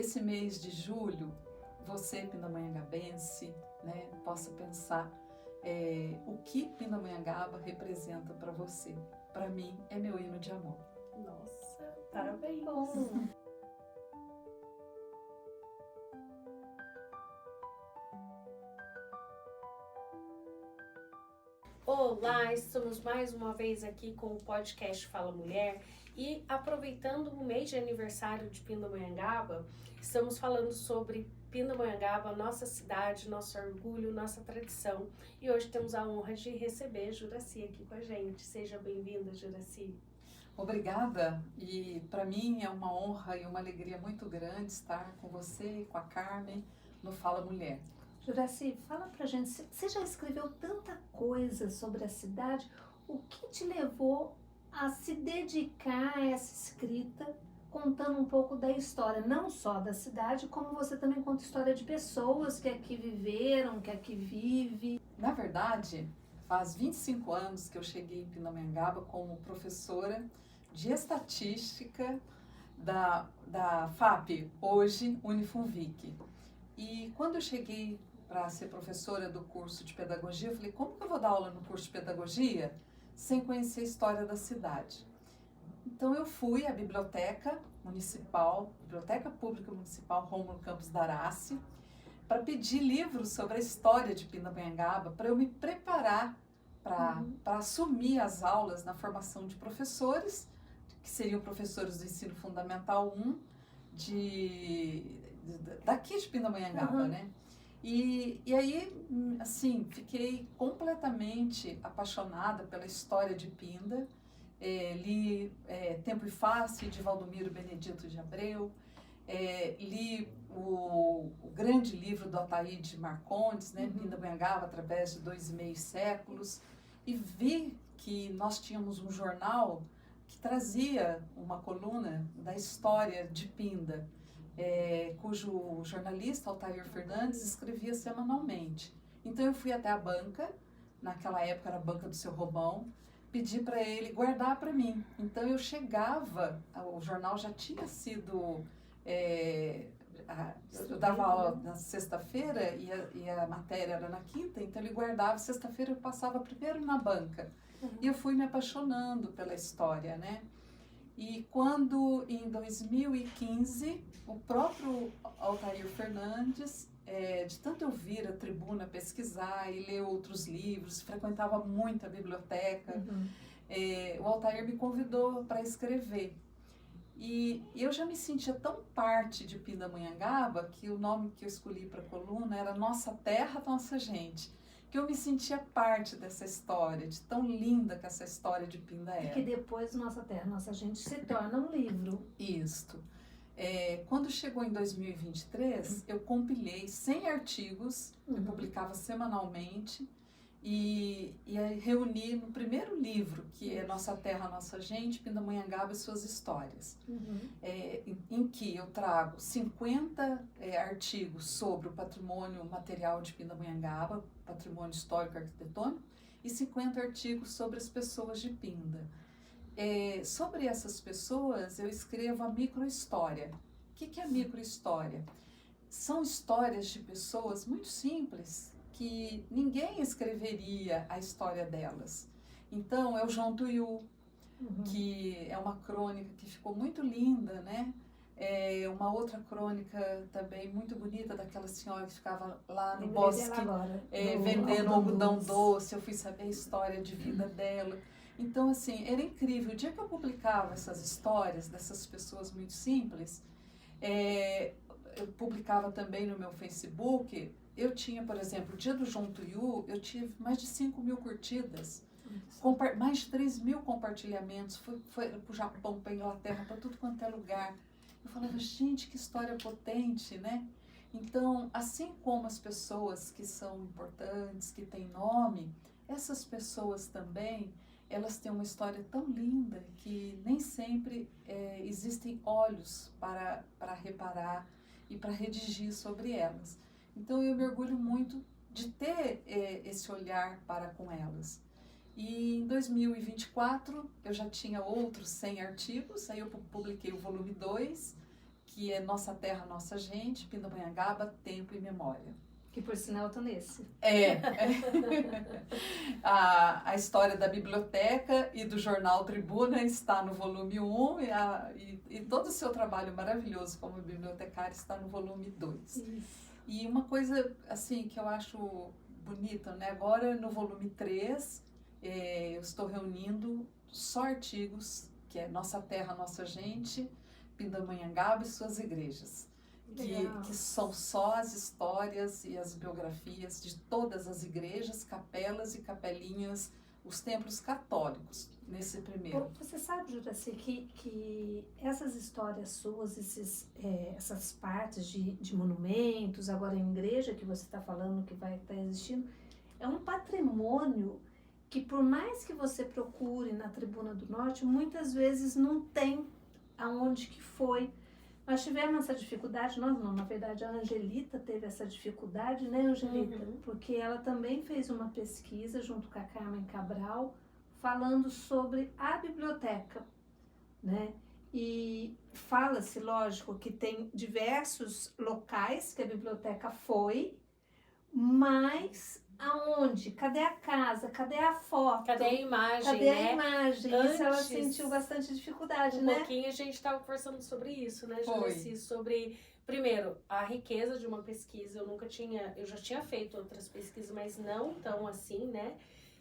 Esse mês de julho, você, pindamonhangabense, né, possa pensar o que Pindamonhangaba representa para você. Para mim, é meu hino de amor. Nossa, parabéns! Olá, estamos mais uma vez aqui com o podcast Fala Mulher e aproveitando o mês de aniversário de Pindamonhangaba, estamos falando sobre Pindamonhangaba, nossa cidade, nosso orgulho, nossa tradição. E hoje temos a honra de receber Juracy aqui com a gente. Seja bem-vinda, Juracy. Obrigada, e para mim é uma honra e uma alegria muito grande estar com você e com a Carmen no Fala Mulher. Juracy, fala pra gente, você já escreveu tanta coisa sobre a cidade, o que te levou a se dedicar a essa escrita, contando um pouco da história, não só da cidade, como você também conta história de pessoas que aqui viveram, que aqui vivem? Na verdade, faz 25 anos que eu cheguei em Pindamonhangaba como professora de estatística da FAP, hoje Unifunvic. E quando eu cheguei para ser professora do curso de pedagogia, eu falei, como que eu vou dar aula no curso de pedagogia sem conhecer a história da cidade? Então eu fui à biblioteca municipal, Biblioteca Pública Municipal Rômulo Campos Darassi, para pedir livros sobre a história de Pindamonhangaba, para eu me preparar para assumir as aulas na formação de professores, que seriam professores do ensino fundamental 1, daqui de Pindamonhangaba, né? E aí, assim, fiquei completamente apaixonada pela história de Pinda. Li Tempo e Face, de Valdomiro Benedito de Abreu. Li o grande livro do Ataíde Marcondes, né, Pindamonhangaba, através de 2,5 séculos. E vi que nós tínhamos um jornal que trazia uma coluna da história de Pinda, cujo jornalista, Altair Fernandes, escrevia semanalmente. Então eu fui até a banca, naquela época era a banca do Seu Romão, pedi para ele guardar para mim. Então eu chegava, o jornal já tinha sido... eu dava aula na sexta-feira e a matéria era na quinta, então ele guardava, sexta-feira eu passava primeiro na banca. E eu fui me apaixonando pela história, né? E quando, em 2015, o próprio Altair Fernandes, de tanto eu vir a tribuna pesquisar e ler outros livros, frequentava muito a biblioteca, o Altair me convidou para escrever. E eu já me sentia tão parte de Pindamonhangaba que o nome que eu escolhi para a coluna era Nossa Terra, Nossa Gente, que eu me sentia parte dessa história, de tão linda que essa história de Pinda era. E que depois Nossa Terra, Nossa Gente se torna um livro. Isto. Quando chegou em 2023, eu compilei 100 artigos, eu publicava semanalmente, e aí reuni no primeiro livro, que é Nossa Terra, Nossa Gente, Pindamonhangaba e Suas Histórias, em que eu trago 50 artigos sobre o patrimônio material de Pindamonhangaba, patrimônio histórico arquitetônico, e 50 artigos sobre as pessoas de Pinda. Sobre essas pessoas, eu escrevo a microhistória. O que é a microhistória? São histórias de pessoas muito simples, que ninguém escreveria a história delas. Então, é o João Tuiú, que é uma crônica que ficou muito linda, né? Uma outra crônica também muito bonita daquela senhora que ficava lá no bosque vendendo algodão doce. Eu fui saber a história de vida dela. Então, assim, era incrível. O dia que eu publicava essas histórias dessas pessoas muito simples, eu publicava também no meu Facebook. Eu tinha, por exemplo, o dia do João Tuiú, eu tive mais de 5.000 curtidas, mais de 3.000 compartilhamentos, foi para o Japão, para a Inglaterra, para tudo quanto é lugar. Eu falava, gente, que história potente, né? Então, assim como as pessoas que são importantes, que têm nome, essas pessoas também, elas têm uma história tão linda que nem sempre existem olhos para reparar e para redigir sobre elas. Então eu me orgulho muito de ter esse olhar para com elas. E em 2024 eu já tinha outros 100 artigos, aí eu publiquei o volume 2, que é Nossa Terra, Nossa Gente, Pindamonhangaba, Tempo e Memória. Que por sinal eu tô nesse. A história da biblioteca e do jornal Tribuna está no volume 1 e todo o seu trabalho maravilhoso como bibliotecária está no volume 2. Isso. E uma coisa assim que eu acho bonita, né? Agora no volume 3 eu estou reunindo só artigos, que é Nossa Terra, Nossa Gente, Pindamonhangaba e suas igrejas. Que são só as histórias e as biografias de todas as igrejas, capelas e capelinhas, os templos católicos, nesse primeiro. Você sabe, Juraci, que essas histórias suas, essas partes de monumentos, agora em igreja que você está falando que vai estar existindo, é um patrimônio que por mais que você procure na Tribuna do Norte, muitas vezes não tem aonde que foi. Nós tivemos essa dificuldade, nós não, na verdade a Angelita teve essa dificuldade, né, Angelita? Porque ela também fez uma pesquisa junto com a Carmen Cabral, falando sobre a biblioteca, né? E fala-se, lógico, que tem diversos locais que a biblioteca foi, mas aonde? Cadê a casa? Cadê a foto? Cadê a imagem, Cadê né? a imagem? Antes, isso ela sentiu bastante dificuldade, um né? pouquinho a gente estava conversando sobre isso, né, Foi. Juraci? Sobre, primeiro, a riqueza de uma pesquisa. Eu já tinha feito outras pesquisas, mas não tão assim, né?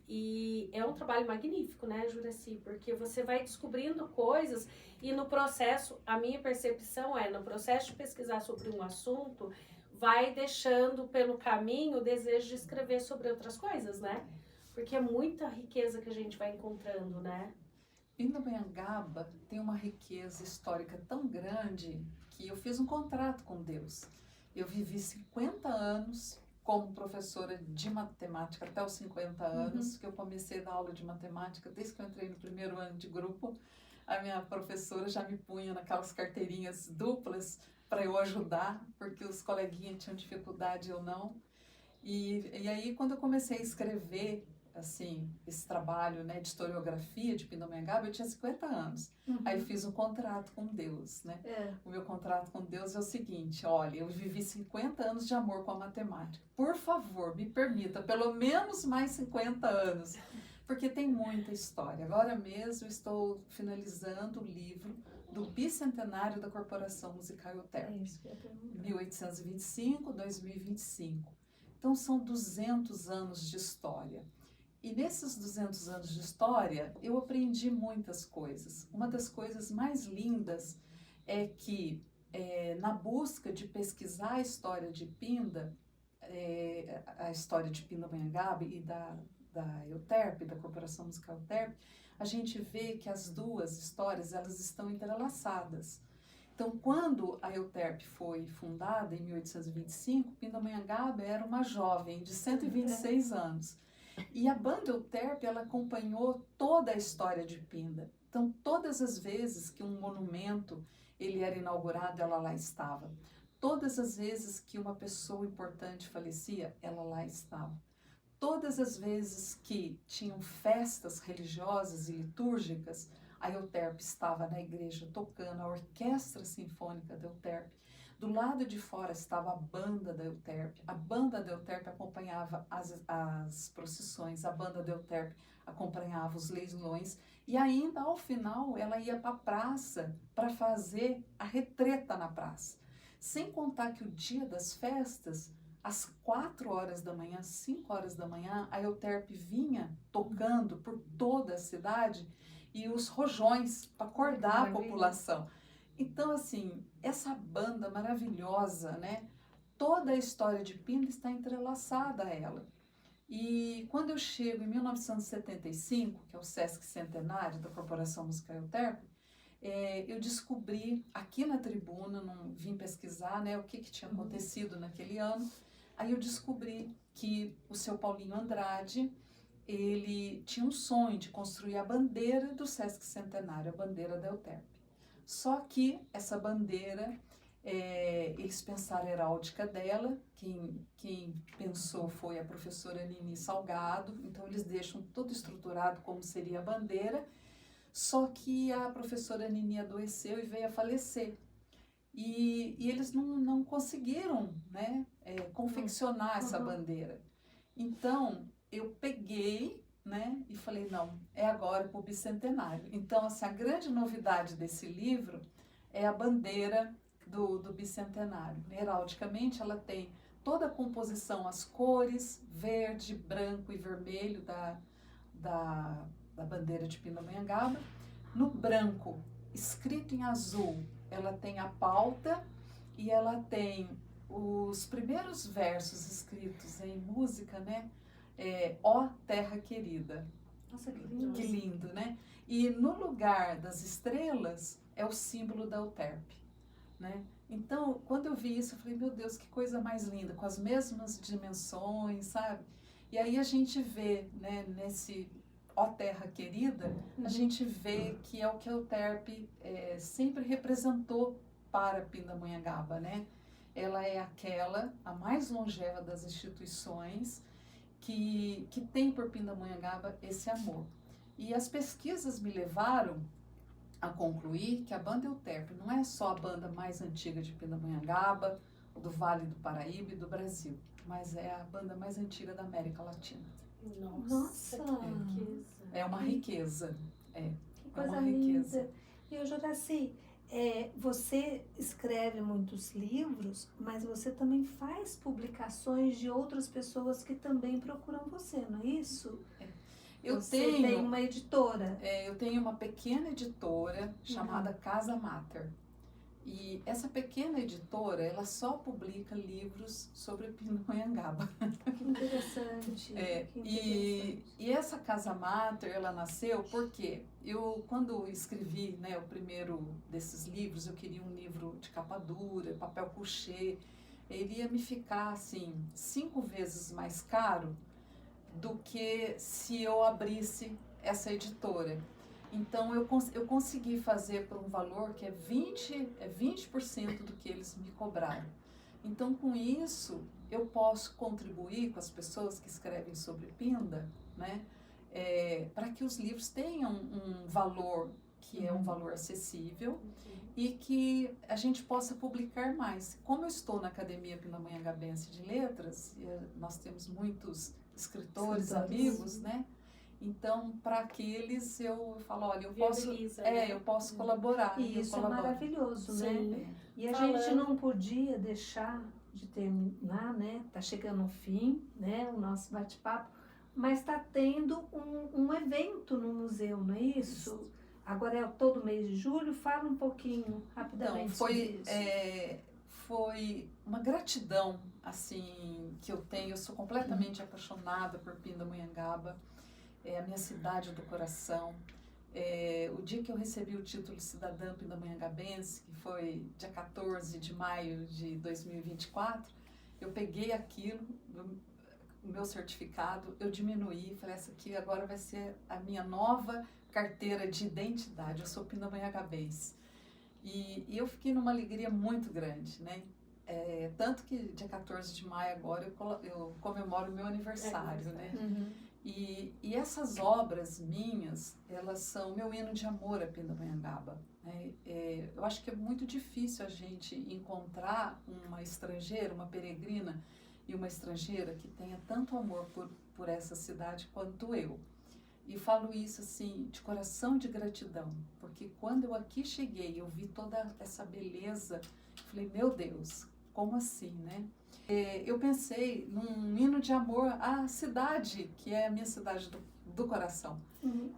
E é um trabalho magnífico, né, Juraci? Porque você vai descobrindo coisas e no processo, a minha percepção no processo de pesquisar sobre um assunto, vai deixando pelo caminho o desejo de escrever sobre outras coisas, né? Porque é muita riqueza que a gente vai encontrando, né? Pindamonhangaba tem uma riqueza histórica tão grande que eu fiz um contrato com Deus. Eu vivi 50 anos como professora de matemática, até os 50 anos, que eu comecei a dar aula de matemática, desde que eu entrei no primeiro ano de grupo, a minha professora já me punha naquelas carteirinhas duplas para eu ajudar, porque os coleguinhas tinham dificuldade, eu não. E aí, quando eu comecei a escrever, assim, esse trabalho, né, de historiografia de Pindamonhangaba, eu tinha 50 anos. Aí eu fiz um contrato com Deus, né? O meu contrato com Deus é o seguinte: olha, eu vivi 50 anos de amor com a matemática. Por favor, me permita pelo menos mais 50 anos, porque tem muita história. Agora mesmo estou finalizando o livro do bicentenário da Corporação Musical Euterpe, 1825-2025. Então são 200 anos de história. E nesses 200 anos de história, eu aprendi muitas coisas. Uma das coisas mais lindas é que, na busca de pesquisar a história de Pinda, a história de Pindamonhangaba e da Euterpe, da Corporação Musical Euterpe, a gente vê que as duas histórias, elas estão entrelaçadas. Então, quando a Euterpe foi fundada, em 1825, Pindamonhangaba era uma jovem de 126 anos. E a banda Euterpe, ela acompanhou toda a história de Pinda. Então, todas as vezes que um monumento ele era inaugurado, ela lá estava. Todas as vezes que uma pessoa importante falecia, ela lá estava. Todas as vezes que tinham festas religiosas e litúrgicas, a Euterpe estava na igreja tocando, a orquestra sinfônica da Euterpe. Do lado de fora estava a banda da Euterpe. A banda da Euterpe acompanhava as procissões, a banda da Euterpe acompanhava os leilões e ainda ao final ela ia para a praça para fazer a retreta na praça. Sem contar que o dia das festas, às 4 horas da manhã, 5 horas da manhã, a Euterpe vinha tocando por toda a cidade e os rojões para acordar a população. Então, assim, essa banda maravilhosa, né? Toda a história de Pinda está entrelaçada a ela. E quando eu chego em 1975, que é o Sesc Centenário da Corporação Musical Euterpe, eu descobri aqui na Tribuna, não vim pesquisar, né, o que tinha acontecido naquele ano. Aí eu descobri que o seu Paulinho Andrade, ele tinha um sonho de construir a bandeira do Sesc Centenário, a bandeira da Euterpe. Só que essa bandeira, eles pensaram a heráldica dela, quem pensou foi a professora Nini Salgado, então eles deixam tudo estruturado como seria a bandeira, só que a professora Nini adoeceu e veio a falecer. e eles não conseguiram, né, confeccionar essa bandeira. Então, eu peguei, né, e falei, não, é agora para o bicentenário. Então, assim, a grande novidade desse livro é a bandeira do bicentenário. Heraldicamente, ela tem toda a composição, as cores, verde, branco e vermelho da bandeira de Pindamonhangaba. No branco, escrito em azul, ela tem a pauta e ela tem os primeiros versos escritos em música, né? Ó Terra Querida. Nossa, que lindo. Que lindo, né? E no lugar das estrelas é o símbolo da Euterpe, né? Então, quando eu vi isso, eu falei, meu Deus, que coisa mais linda, com as mesmas dimensões, sabe? E aí a gente vê, né, nesse Ó Terra Querida, a gente vê que é o que a Euterpe sempre representou para Pindamonhangaba, né? Ela é a mais longeva das instituições que tem por Pindamonhangaba esse amor. E as pesquisas me levaram a concluir que a banda Euterpe não é só a banda mais antiga de Pindamonhangaba, do Vale do Paraíba e do Brasil, mas é a banda mais antiga da América Latina. Nossa, que riqueza. É uma riqueza. Que coisa uma linda. riqueza. E eu, Juraci, você escreve muitos livros, mas você também faz publicações de outras pessoas que também procuram você, não é isso? Você tem uma editora. Eu tenho uma pequena editora chamada Casa Mater. E essa pequena editora, ela só publica livros sobre Pindamonhangaba. Que interessante. E essa Casa Mater, ela nasceu porque eu, quando escrevi, né, o primeiro desses livros, eu queria um livro de capa dura, papel couché. Ele ia me ficar, assim, 5 vezes mais caro do que se eu abrisse essa editora. Então, eu consegui fazer por um valor que é 20% do que eles me cobraram. Então, com isso, eu posso contribuir com as pessoas que escrevem sobre Pinda, né, para que os livros tenham um valor que é um valor acessível e que a gente possa publicar mais. Como eu estou na Academia Pindamonhangabense de Letras, nós temos muitos escritores amigos, né? Então, para aqueles, eu falo, olha, eu posso colaborar. E isso é maravilhoso, né? E a gente não podia deixar de terminar, né? Tá chegando ao fim, né? O nosso bate-papo, mas está tendo um evento no museu, não é isso? Agora é todo mês de julho. Fala um pouquinho, rapidamente, sobre isso. Foi uma gratidão, assim, que eu tenho. Eu sou completamente apaixonada por Pindamonhangaba. É a minha cidade do coração. O dia que eu recebi o título de cidadã pindamonhangabense, que foi dia 14 de maio de 2024, eu peguei aquilo, o meu certificado, eu diminuí, falei, essa aqui agora vai ser a minha nova carteira de identidade, eu sou pindamonhangabense. E eu fiquei numa alegria muito grande, né? Tanto que dia 14 de maio agora eu comemoro o meu aniversário, né? E essas obras minhas, elas são meu hino de amor a Pindamonhangaba, né? Eu acho que é muito difícil a gente encontrar uma estrangeira, uma peregrina e uma estrangeira que tenha tanto amor por essa cidade quanto eu. E falo isso assim, de coração de gratidão, porque quando eu aqui cheguei, eu vi toda essa beleza, falei, meu Deus, como assim, né? Eu pensei num hino de amor à cidade, que é a minha cidade do coração.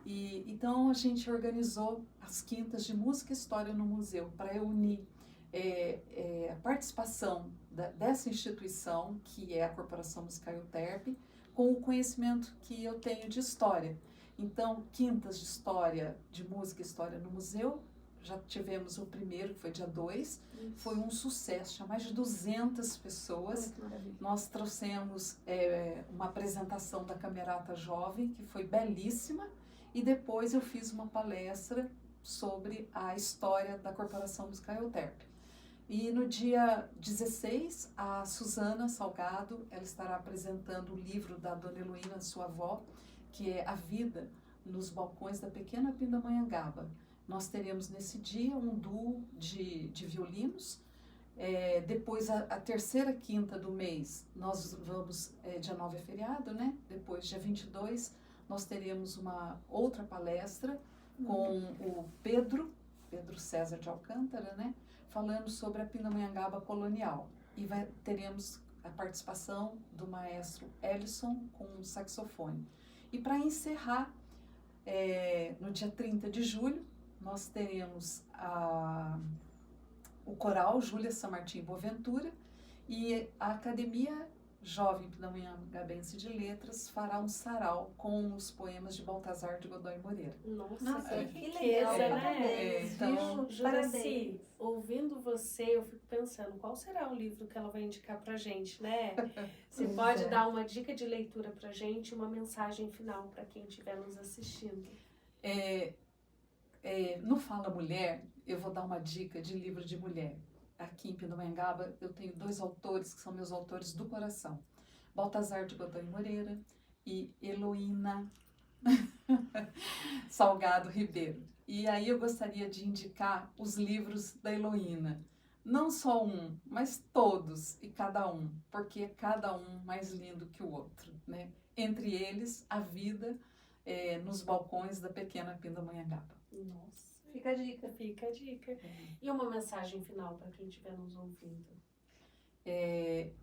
E então a gente organizou as quintas de música e história no museu para eu unir a participação dessa instituição, que é a Corporação Musical Euterpe, com o conhecimento que eu tenho de história. Então, quintas de história, de música e história no museu, já tivemos o primeiro, que foi dia 2, foi um sucesso, tinha mais de 200 pessoas. Nós trouxemos uma apresentação da Camerata Jovem, que foi belíssima, e depois eu fiz uma palestra sobre a história da Corporação Musical Euterpe. E no dia 16, a Suzana Salgado, ela estará apresentando o livro da Dona Heloína, sua avó, que é A Vida nos Balcões da Pequena Pindamonhangaba. nós teremos nesse dia um duo de violinos. Depois, a terceira quinta do mês, nós vamos, dia 9 é feriado, né? Depois, dia 22, nós teremos uma outra palestra com o Pedro César de Alcântara, né? Falando sobre a Pindamonhangaba colonial. E teremos a participação do maestro Ellison com o saxofone. E para encerrar, no dia 30 de julho, nós teremos o coral Júlia San Martín Boaventura e a Academia Jovem Pindamonhangabense de Letras fará um sarau com os poemas de Baltazar de Godoy Moreira. Nossa, que legal, né? parabéns, Então, viu? Juraci, Parabéns. ouvindo você, eu fico pensando, qual será o livro que ela vai indicar pra gente, né? Você Pois pode é. dar uma dica de leitura pra gente, uma mensagem final para quem estiver nos assistindo. No Fala Mulher, eu vou dar uma dica de livro de mulher. Aqui em Pindamonhangaba, eu tenho 2 autores que são meus autores do coração. Baltazar de Godoy Moreira e Heloína Salgado Ribeiro. E aí eu gostaria de indicar os livros da Heloína. Não só um, mas todos e cada um, porque é cada um mais lindo que o outro, né? Entre eles, A Vida nos Balcões da Pequena Pindamonhangaba. Nossa, Fica a dica. fica a dica. E uma mensagem final para quem estiver nos ouvindo.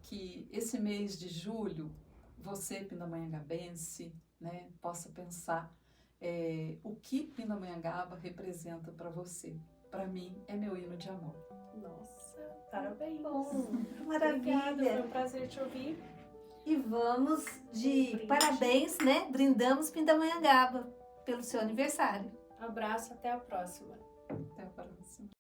Que esse mês de julho, você, pindamonhangabense, né, possa pensar o que Pindamonhangaba representa para você. Para mim, é meu hino de amor. Nossa, parabéns. Bom, Obrigada, maravilha. foi um prazer te ouvir. E vamos de Brinde. parabéns, né? Brindamos Pindamonhangaba pelo seu aniversário. Abraço, até a próxima. Até a próxima.